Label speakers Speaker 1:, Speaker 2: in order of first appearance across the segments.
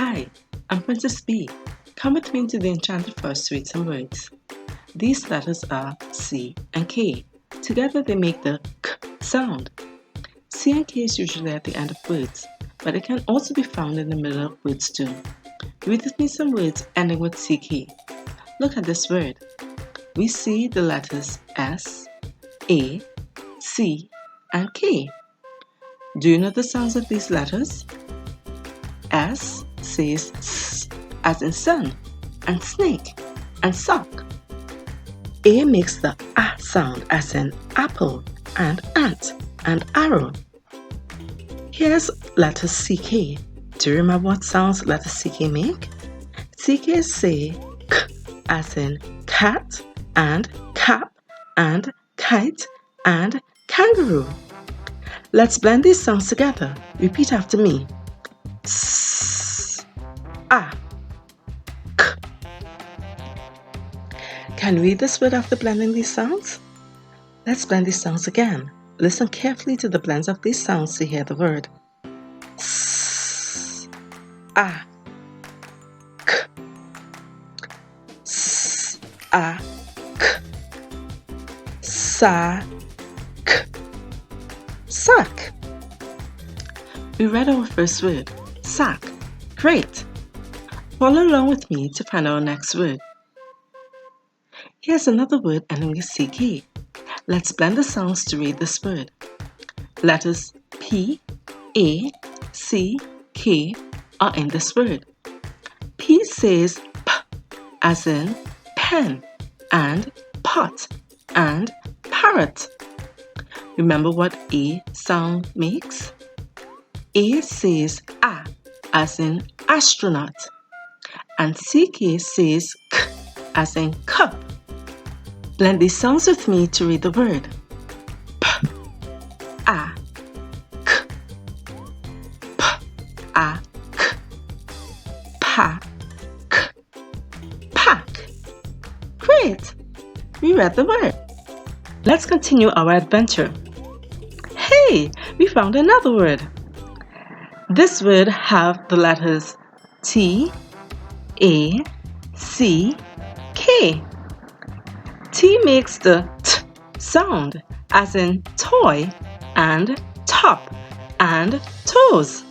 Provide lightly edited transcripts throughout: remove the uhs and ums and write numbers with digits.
Speaker 1: Hi, I'm Princess B. Come with me to the Enchanted Forest to read some words. These letters are C and K. Together they make the K sound. C and K is usually at the end of words, but it can also be found in the middle of words too. Read with me some words ending with CK. Look at this word. We see the letters S, A, C, and K. Do you know the sounds of these letters? S says S as in sun, and snake, and sock. A makes the A sound as in apple, and ant, and arrow. Here's letter CK. Do you remember what sounds letter CK make? CK say K as in cat, and cap, and kite, and kangaroo. Let's blend these sounds together. Repeat after me. S, A, K. Can you read this word after blending these sounds? Let's blend these sounds again. Listen carefully to the blends of these sounds to hear the word. S, A, K. S, A, K. Sa, K. Sack. We read our first word, sack. Great! Follow along with me to find our next word. Here's another word ending with CK. Let's blend the sounds to read this word. Letters P, A, C, K are in this word. P says P as in pen, and pot, and parrot. Remember what A sound makes? A says A as in astronaut, and CK says K as in cup. Blend these sounds with me to read the word. P, A, K. P, A, K. Pa, K. Pack. Great! We read the word. Let's continue our adventure. Hey, we found another word. This word have the letters T, A, C, K. T makes the T sound as in toy, and top, and toes.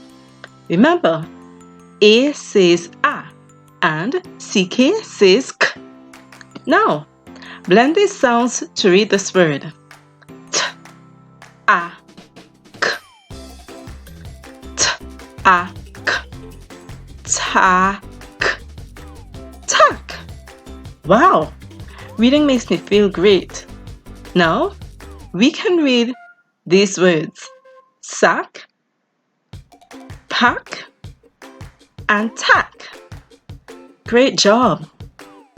Speaker 1: Remember, A says A and CK says K. Now, blend these sounds to read this word. T, A, K. T, A, K. Tack. Tack. Wow! Reading makes me feel great. Now, we can read these words. Sack, pack, and tack. Great job!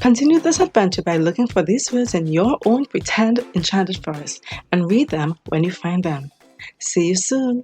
Speaker 1: Continue this adventure by looking for these words in your own pretend enchanted forest and read them when you find them. See you soon!